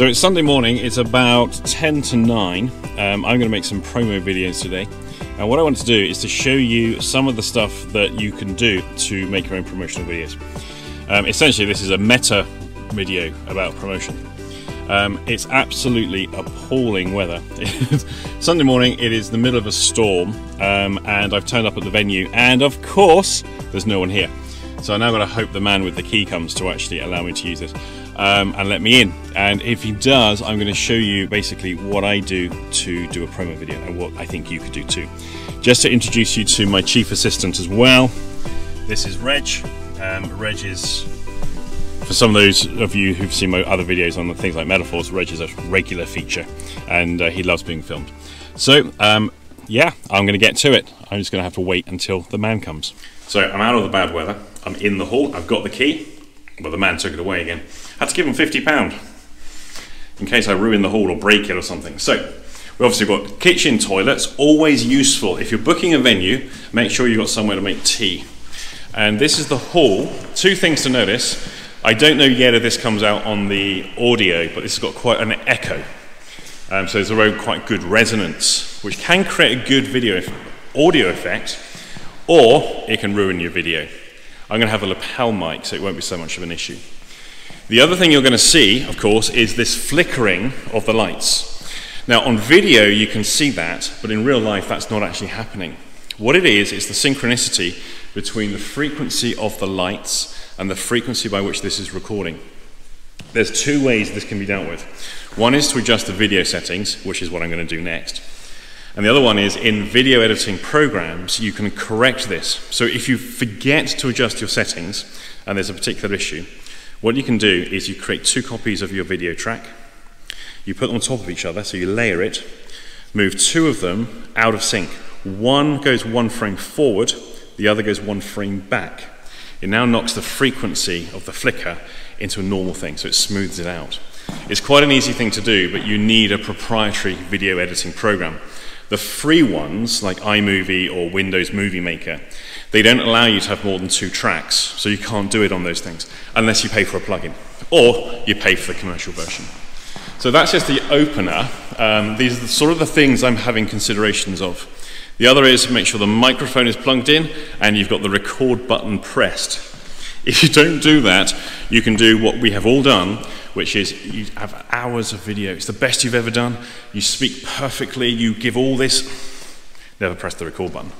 So it's Sunday morning, it's about 10 to 9. I'm going to make some promo videos today. And what I want to do is to show you some of the stuff that you can do to make your own promotional videos. Essentially, this is a meta video about promotion. It's absolutely appalling weather. Sunday morning, it is the middle of a storm, and I've turned up at the venue, and of course, there's no one here. So I now got to hope the man with the key comes to actually allow me to use it and let me in. And if he does, I'm going to show you basically what I do to do a promo video and what I think you could do too. Just to introduce you to my chief assistant as well. This is Reg. Reg is, for some of those of you who've seen my other videos on things like metaphors, Reg is a regular feature, and he loves being filmed. So yeah, I'm going to get to it. I'm just going to have to wait until the man comes. So I'm out of the bad weather. I'm in the hall. I've got the key. Well, the man took it away again. I had to give him £50 in case I ruin the hall or break it or something. So we obviously got kitchen, toilets. Always useful if you're booking a venue. Make sure you've got somewhere to make tea. And this is the hall. Two things to notice. I don't know yet if this comes out on the audio, but this has got quite an echo. So there's a quite good resonance, which can create a good audio effect, or it can ruin your video. I'm going to have a lapel mic, so it won't be so much of an issue. The other thing you're going to see, of course, is this flickering of the lights. Now, on video, you can see that, but in real life, that's not actually happening. What it is the synchronicity between the frequency of the lights and the frequency by which this is recording. There's two ways this can be dealt with. One is to adjust the video settings, which is what I'm going to do next. And the other one is in video editing programs, you can correct this. So if you forget to adjust your settings, and there's a particular issue, what you can do is you create two copies of your video track, you put them on top of each other, so you layer it, move two of them out of sync. One goes one frame forward, the other goes one frame back. It now knocks the frequency of the flicker into a normal thing, so it smooths it out. It's quite an easy thing to do, but you need a proprietary video editing program. The free ones, like iMovie or Windows Movie Maker, they don't allow you to have more than 2 tracks, so you can't do it on those things, unless you pay for a plugin, or you pay for the commercial version. So that's just the opener. These are sort of the things I'm having considerations of. The other is make sure the microphone is plugged in, and you've got the record button pressed. If you don't do that, you can do what we have all done, which is you have hours of video. It's the best you've ever done. You speak perfectly. You give all this. Never press the record button.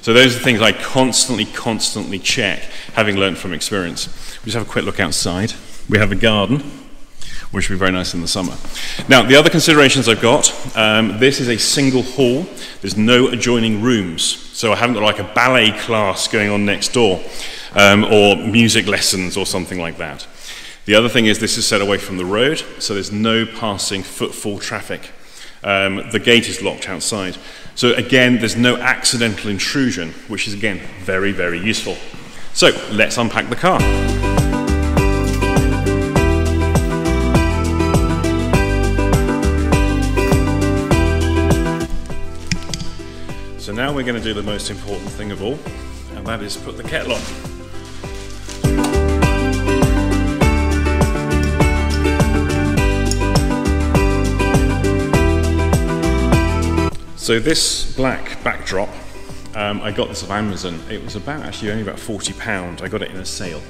So those are the things I constantly check, having learned from experience. We just have a quick look outside. We have a garden, which will be very nice in the summer. Now, the other considerations I've got, this is a single hall. There's no adjoining rooms. So I haven't got like a ballet class going on next door, or music lessons or something like that. The other thing is this is set away from the road, so there's no passing footfall traffic. The gate is locked outside. So again, there's no accidental intrusion, which is again, very, very useful. So let's unpack the car. So now we're going to do the most important thing of all, and that is put the kettle on. So this black backdrop, I got this off Amazon. It was only about £40. I got it in a sale.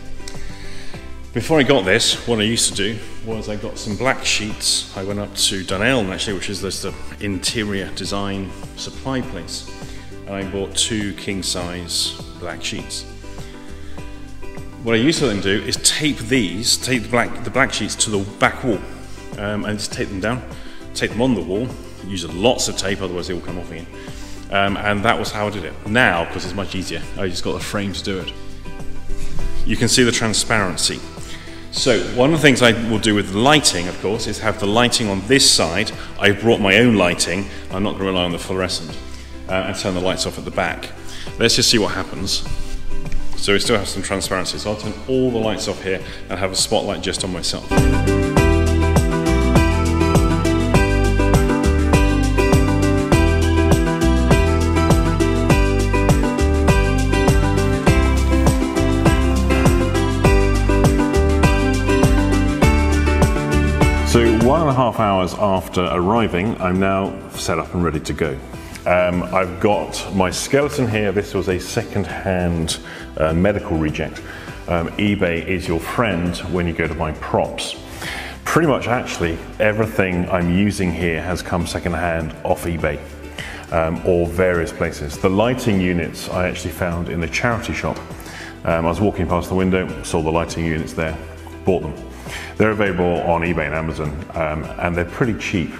Before I got this, what I used to do was I got some black sheets. I went up to Dunelm actually, which is the interior design supply place, and I bought 2 king-size black sheets. What I used to then do is tape the black sheets to the back wall, and just tape them down, tape them on the wall. Use lots of tape, otherwise they all come off again. And that was how I did it. Now, because it's much easier, I just got a frame to do it. You can see the transparency. So one of the things I will do with lighting, of course, is have the lighting on this side. I brought my own lighting. I'm not going to rely on the fluorescent. And turn the lights off at the back. Let's just see what happens. So we still have some transparency. So I'll turn all the lights off here and have a spotlight just on myself. 1.5 hours after arriving, I'm now set up and ready to go. I've got my skeleton here. This was a second-hand medical reject. eBay is your friend when you go to buy props. Pretty much actually everything I'm using here has come second-hand off eBay or various places. The lighting units I actually found in a charity shop. I was walking past the window, saw the lighting units there, bought them. They're available on eBay and Amazon, and they're pretty cheap.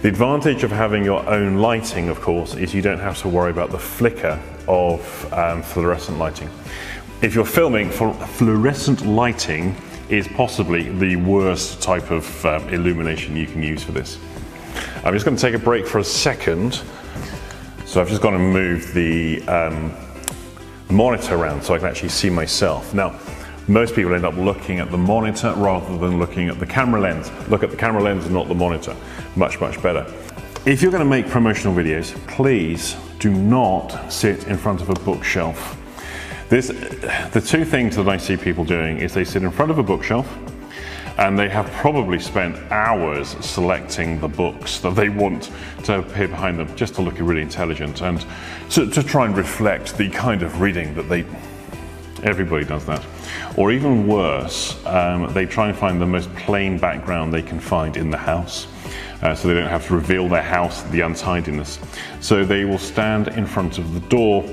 The advantage of having your own lighting, of course, is you don't have to worry about the flicker of fluorescent lighting. If you're filming, fluorescent lighting is possibly the worst type of illumination you can use for this. I'm just going to take a break for a second. So I've just got to move the monitor around so I can actually see myself. Now, most people end up looking at the monitor rather than looking at the camera lens. Look at the camera lens and not the monitor. Much, much better. If you're going to make promotional videos, please do not sit in front of a bookshelf. The two things that I see people doing is they sit in front of a bookshelf and they have probably spent hours selecting the books that they want to appear behind them just to look really intelligent and to try and reflect the kind of reading that everybody does that. Or even worse, they try and find the most plain background they can find in the house, so they don't have to reveal their house, the untidiness. So they will stand in front of the door.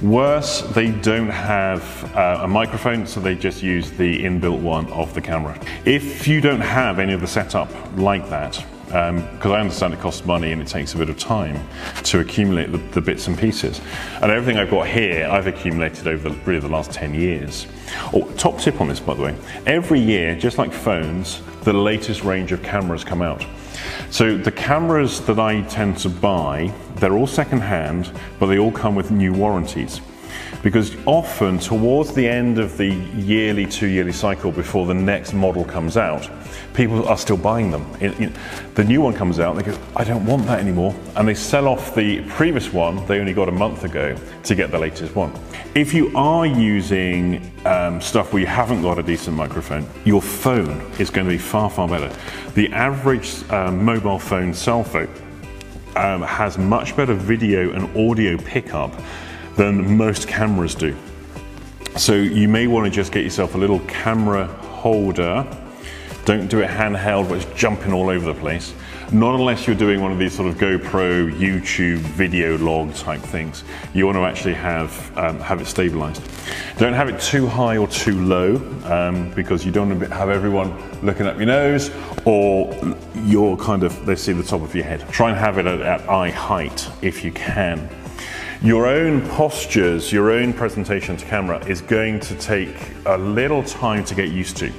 Worse, they don't have a microphone, so they just use the inbuilt one of the camera. If you don't have any of the setup like that, because I understand it costs money and it takes a bit of time to accumulate the bits and pieces. And everything I've got here, I've accumulated over really the last 10 years. Oh, top tip on this, by the way. Every year, just like phones, the latest range of cameras come out. So the cameras that I tend to buy, they're all second-hand, but they all come with new warranties. Because often, towards the end of the yearly, 2-yearly cycle before the next model comes out, people are still buying them. The new one comes out, they go, I don't want that anymore. And they sell off the previous one they only got a month ago to get the latest one. If you are using stuff where you haven't got a decent microphone, your phone is going to be far, far better. The average mobile phone cell phone has much better video and audio pickup than most cameras do. So you may want to just get yourself a little camera holder. Don't do it handheld where it's jumping all over the place. Not unless you're doing one of these sort of GoPro, YouTube video log type things. You want to actually have it stabilized. Don't have it too high or too low because you don't want to have everyone looking up your nose or you're kind of, they see the top of your head. Try and have it at eye height if you can. Your own postures, your own presentation to camera is going to take a little time to get used to.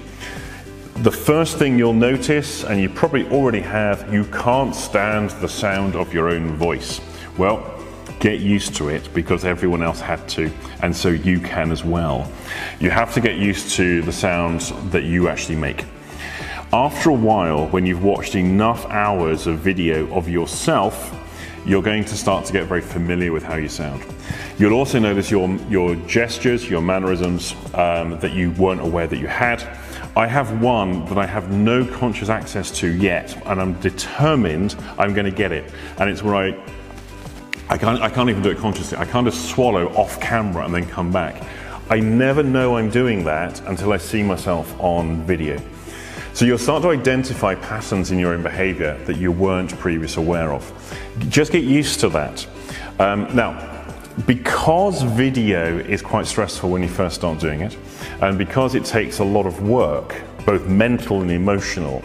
The first thing you'll notice, and you probably already have, you can't stand the sound of your own voice. Well, get used to it because everyone else had to, and so you can as well. You have to get used to the sounds that you actually make. After a while, when you've watched enough hours of video of yourself, you're going to start to get very familiar with how you sound. You'll also notice your gestures, your mannerisms that you weren't aware that you had. I have one that I have no conscious access to yet, and I'm determined I'm going to get it. And it's where I can't even do it consciously. I kind of swallow off camera and then come back. I never know I'm doing that until I see myself on video. So you'll start to identify patterns in your own behavior that you weren't previously aware of. Just get used to that. Now, because video is quite stressful when you first start doing it, and because it takes a lot of work, both mental and emotional,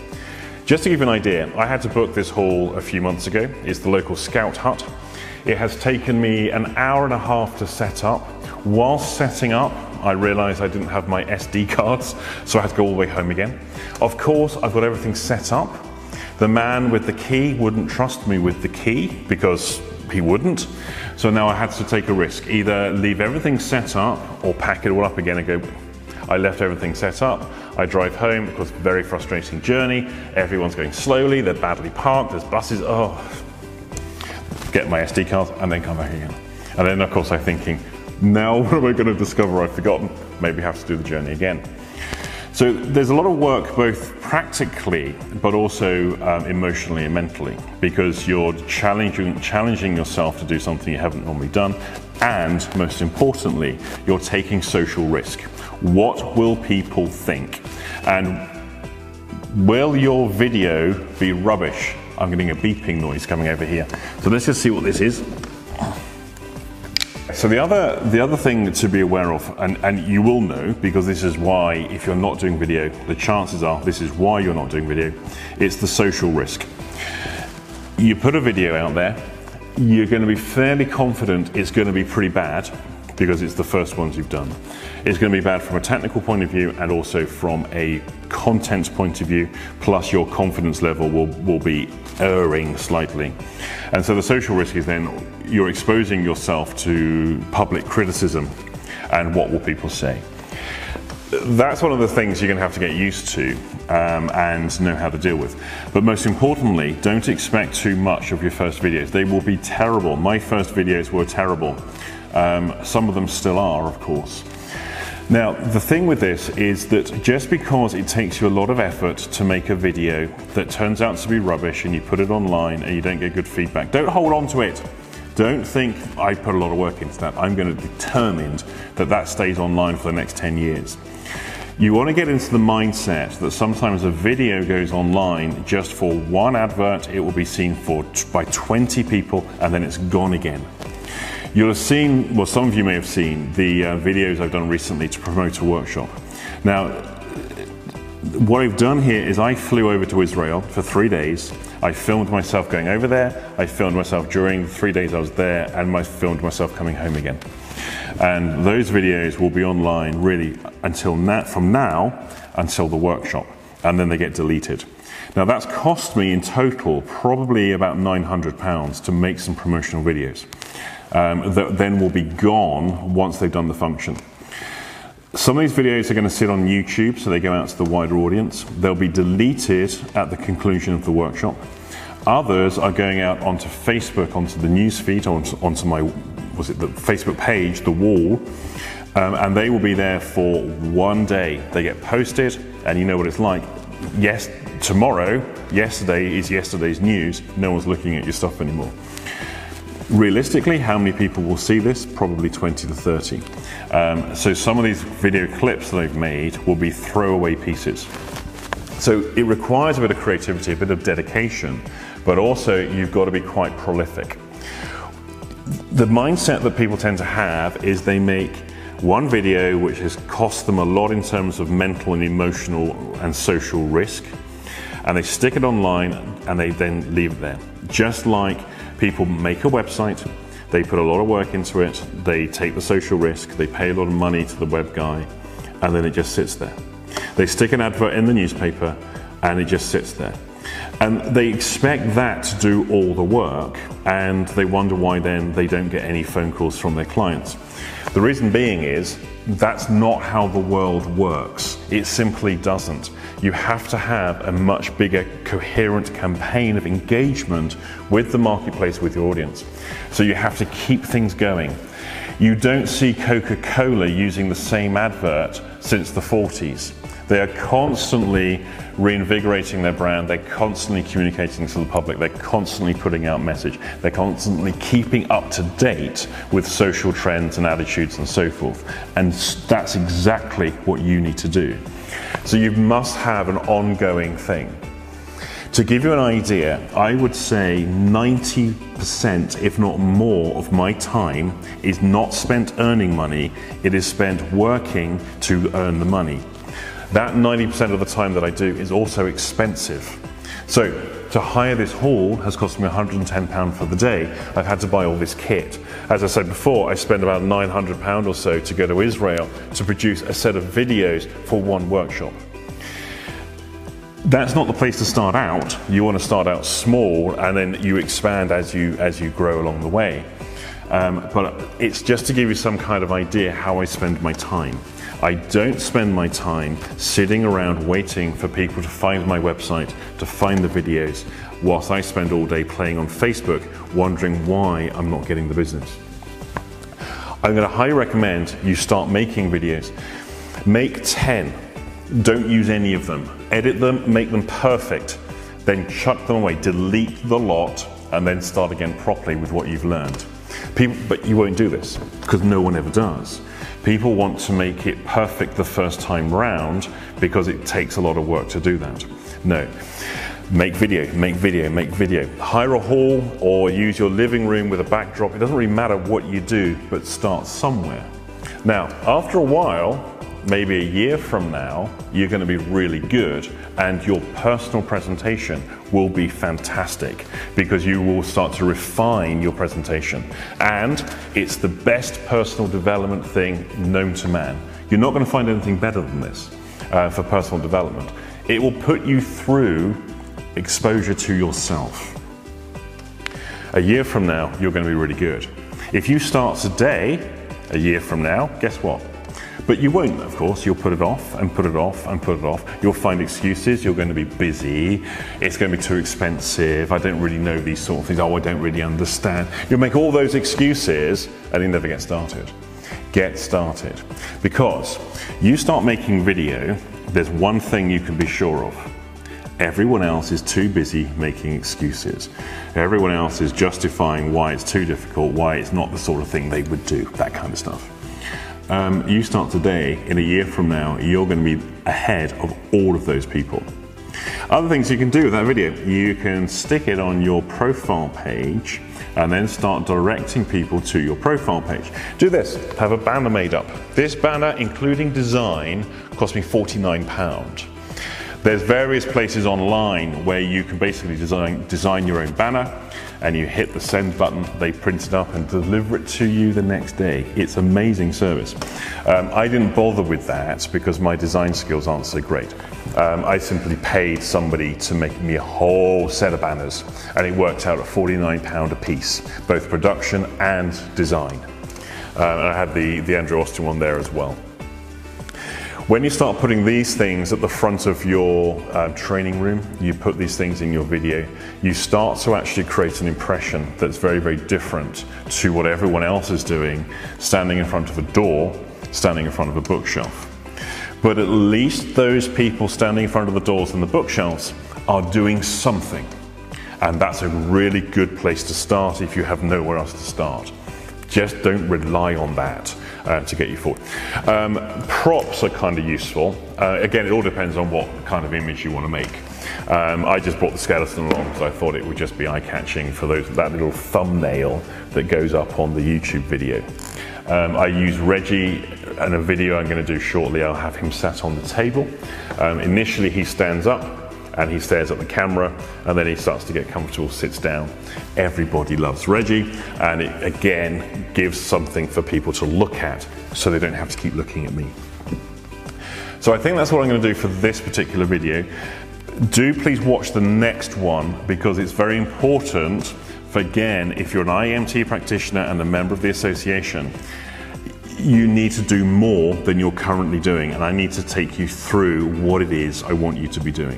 just to give you an idea, I had to book this hall a few months ago. It's the local Scout hut. It has taken me an hour and a half to set up. Whilst setting up, I realized I didn't have my SD cards, so I had to go all the way home again. Of course, I've got everything set up. The man with the key wouldn't trust me with the key because he wouldn't. So now I had to take a risk, either leave everything set up or pack it all up again and go. I left everything set up. I drive home, of course, very frustrating journey. Everyone's going slowly, they're badly parked, there's buses, oh. Get my SD card and then come back again. And then of course I'm thinking, now what am I going to discover I've forgotten? Maybe have to do the journey again. So there's a lot of work both practically but also emotionally and mentally, because you're challenging yourself to do something you haven't normally done, and most importantly, you're taking social risk. What will people think? And will your video be rubbish? I'm getting a beeping noise coming over here. So let's just see what this is. So the other thing to be aware of, and you will know, because this is why, if you're not doing video, the chances are this is why you're not doing video, it's the social risk. You put a video out there, you're going to be fairly confident it's going to be pretty bad, because it's the first ones you've done. It's going to be bad from a technical point of view and also from a content point of view, plus your confidence level will be erring slightly. And so the social risk is then you're exposing yourself to public criticism and what will people say. That's one of the things you're going to have to get used to and know how to deal with. But most importantly, don't expect too much of your first videos. They will be terrible. My first videos were terrible. Some of them still are, of course. Now, the thing with this is that just because it takes you a lot of effort to make a video that turns out to be rubbish and you put it online and you don't get good feedback, don't hold on to it. Don't think I put a lot of work into that. I'm going to be determined that that stays online for the next 10 years. You want to get into the mindset that sometimes a video goes online just for one advert, it will be seen by 20 people, and then it's gone again. You'll have seen, well, some of you may have seen the videos I've done recently to promote a workshop. Now, what I've done here is I flew over to Israel for 3 days. I filmed myself going over there, I filmed myself during the 3 days I was there, and I filmed myself coming home again. And those videos will be online really from now until the workshop, and then they get deleted. Now that's cost me in total probably about £900 to make some promotional videos that then will be gone once they've done the function. Some of these videos are going to sit on YouTube, so they go out to the wider audience. They'll be deleted at the conclusion of the workshop. Others are going out onto Facebook, onto the newsfeed, onto my, the Facebook page, the wall, and they will be there for one day. They get posted, and you know what it's like. Yes, tomorrow, yesterday is yesterday's news. No one's looking at your stuff anymore. Realistically, how many people will see this? Probably 20 to 30. So some of these video clips that I've made will be throwaway pieces. So it requires a bit of creativity, a bit of dedication, but also you've got to be quite prolific. The mindset that people tend to have is they make one video which has cost them a lot in terms of mental and emotional and social risk, and they stick it online and they then leave it there. Just like people make a website, they put a lot of work into it, they take the social risk, they pay a lot of money to the web guy, and then it just sits there. They stick an advert in the newspaper and it just sits there. And they expect that to do all the work, and they wonder why then they don't get any phone calls from their clients. The reason being is that's not how the world works. It simply doesn't. You have to have a much bigger coherent campaign of engagement with the marketplace, with your audience. So you have to keep things going. You don't see Coca-Cola using the same advert since the 40s. They are constantly reinvigorating their brand, they're constantly communicating to the public, they're constantly putting out message, they're constantly keeping up to date with social trends and attitudes and so forth. And that's exactly what you need to do. So you must have an ongoing thing. To give you an idea, I would say 90%, if not more, of my time is not spent earning money, it is spent working to earn the money. That 90% of the time that I do is also expensive. So to hire this hall has cost me £110 for the day. I've had to buy all this kit. As I said before, I spend about £900 or so to go to Israel to produce a set of videos for one workshop. That's not the place to start out. You want to start out small and then you expand as you grow along the way. But it's just to give you some kind of idea how I spend my time. I don't spend my time sitting around waiting for people to find my website, to find the videos, whilst I spend all day playing on Facebook, wondering why I'm not getting the business. I'm going to highly recommend you start making videos. Make 10. Don't use any of them. Edit them, make them perfect, then chuck them away, delete the lot, and then start again properly with what you've learned. But you won't do this, because no one ever does. People want to make it perfect the first time round because it takes a lot of work to do that. No. Make video, make video, make video. Hire a hall or use your living room with a backdrop. It doesn't really matter what you do, but start somewhere. Now, after a while, maybe a year from now, you're going to be really good and your personal presentation will be fantastic because you will start to refine your presentation. And it's the best personal development thing known to man. You're not going to find anything better than this for personal development. It will put you through exposure to yourself. A year from now, you're going to be really good. If you start today, a year from now, guess what? But you won't, of course. You'll put it off and put it off and put it off. You'll find excuses. You're going to be busy. It's going to be too expensive. I don't really know these sort of things. Oh, I don't really understand. You'll make all those excuses and you never get started. Get started. Because you start making video, there's one thing you can be sure of. Everyone else is too busy making excuses. Everyone else is justifying why it's too difficult, why it's not the sort of thing they would do, that kind of stuff. You start today, in a year from now, you're going to be ahead of all of those people. Other things you can do with that video, you can stick it on your profile page and then start directing people to your profile page. Do this, have a banner made up. This banner, including design, cost me £49. There's various places online where you can basically design your own banner and you hit the send button, they print it up and deliver it to you the next day. It's amazing service. I didn't bother with that because my design skills aren't so great. I simply paid somebody to make me a whole set of banners and it worked out at £49 a piece, both production and design. And I had the Andrew Austin one there as well. When you start putting these things at the front of your training room, you put these things in your video, you start to actually create an impression that's very, very different to what everyone else is doing, standing in front of a door, standing in front of a bookshelf. But at least those people standing in front of the doors and the bookshelves are doing something. And that's a really good place to start if you have nowhere else to start. Just don't rely on that to get you forward. Props are kind of useful. Again, it all depends on what kind of image you want to make. I just brought the skeleton along because I thought it would just be eye-catching for that little thumbnail that goes up on the YouTube video. I use Reggie in a video I'm going to do shortly. I'll have him sat on the table. Initially he stands up and he stares at the camera and then he starts to get comfortable, sits down. Everybody loves Reggie and it again gives something for people to look at so they don't have to keep looking at me. So I think that's what I'm going to do for this particular video. Do please watch the next one because it's very important for, again, if you're an IEMT practitioner and a member of the association, you need to do more than you're currently doing and I need to take you through what it is I want you to be doing.